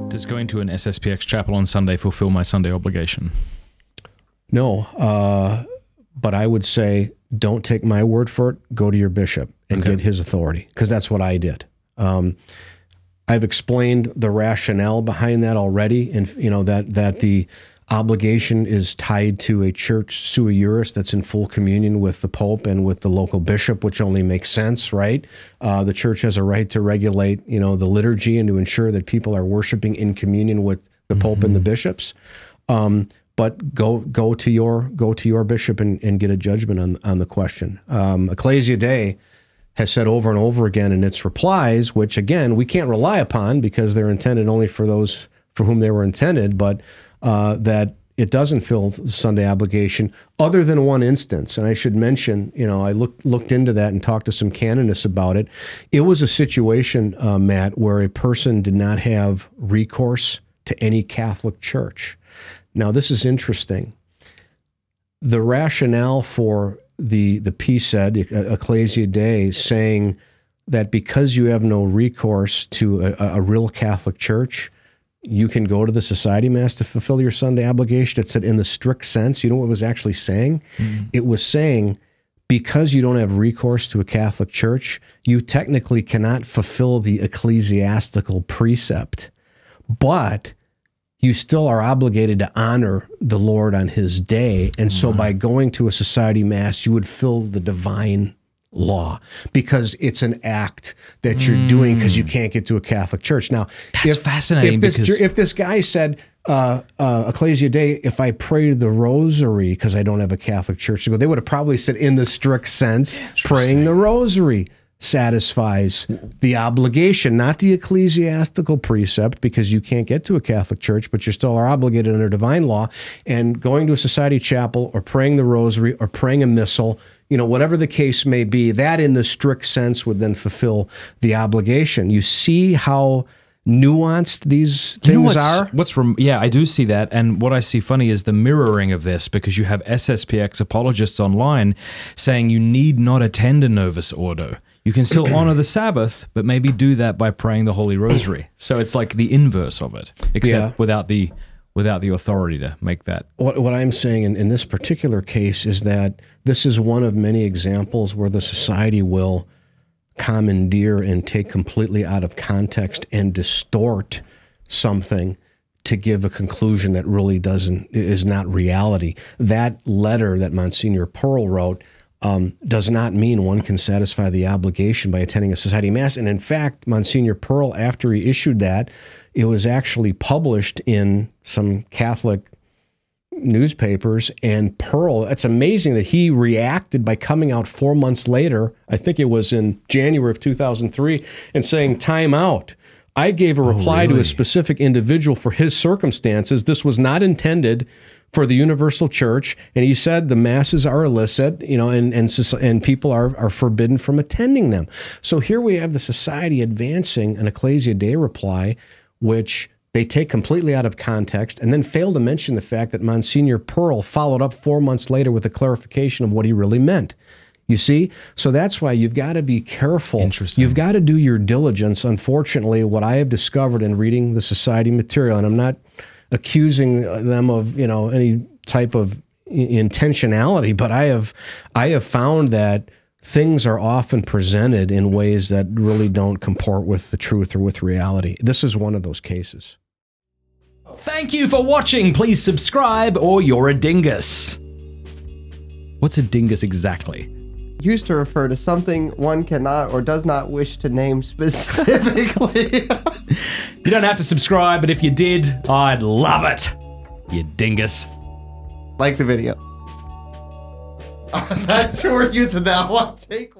Does going to an SSPX chapel on Sunday fulfill my Sunday obligation? No, but I would say don't take my word for it. Go to your bishop and get his authority, because that's what I did. I've explained the rationale behind that already, and that the obligation is tied to a church sui juris that's in full communion with the Pope and with the local bishop, which only makes sense, right? The church has a right to regulate, the liturgy and to ensure that people are worshiping in communion with the Pope and the bishops. But go to your bishop and get a judgment on the question. Ecclesia Dei has said over and over again in its replies, which again we can't rely upon because they're intended only for those for whom they were intended, but that it doesn't fill the Sunday obligation, other than one instance. And I should mention, I looked into that and talked to some canonists about it. It was a situation, Matt, where a person did not have recourse to any Catholic church. Now, this is interesting. The rationale for the PSED, Ecclesia Dei, saying that because you have no recourse to a real Catholic church, you can go to the society mass to fulfill your Sunday obligation. It said in the strict sense. You know what it was actually saying? It was saying because you don't have recourse to a Catholic church, you technically cannot fulfill the ecclesiastical precept, but you still are obligated to honor the Lord on his day. And so by going to a society mass, you would fill the divine law, because it's an act that you're doing because you can't get to a Catholic church. Now, that's fascinating. If this guy said, Ecclesia Dei, if I pray the rosary because I don't have a Catholic church to go, they would have probably said in the strict sense, praying the rosary satisfies the obligation, not the ecclesiastical precept, because you can't get to a Catholic church, but you still are obligated under divine law. And going to a society chapel or praying the rosary or praying a missal, whatever the case may be, that in the strict sense would then fulfill the obligation. You see how nuanced these things are? Yeah, I do see that. And what I see funny is the mirroring of this, because you have SSPX apologists online saying you need not attend a Novus Ordo. You can still honor the Sabbath, but maybe do that by praying the Holy Rosary. So it's like the inverse of it, except without the authority to make that. What I'm saying in this particular case is that this is one of many examples where the society will commandeer and take completely out of context and distort something to give a conclusion that really is not reality. That letter that Monsignor Pearl wrote does not mean one can satisfy the obligation by attending a society mass. And in fact, Monsignor Pearl, after he issued that, it was actually published in some Catholic newspapers. And Pearl, it's amazing that he reacted by coming out 4 months later, I think it was in January of 2003, and saying, time out. I gave a reply to a specific individual for his circumstances. This was not intended for the universal church. And he said the masses are illicit, and people are forbidden from attending them. So here we have the society advancing an Ecclesia Dei reply, which they take completely out of context, and then fail to mention the fact that Monsignor Pearl followed up 4 months later with a clarification of what he really meant. You see? So that's why you've got to be careful. Interesting. You've got to do your diligence. Unfortunately, what I have discovered in reading the society material, and I'm not accusing them of, any type of intentionality, but I have found that things are often presented in ways that really don't comport with the truth or with reality. This is one of those cases. Thank you for watching. Please subscribe or you're a dingus. What's a dingus exactly? Used to refer to something one cannot or does not wish to name specifically. You don't have to subscribe, but if you did, I'd love it. You dingus. Like the video. That's who we're using that one. Take one.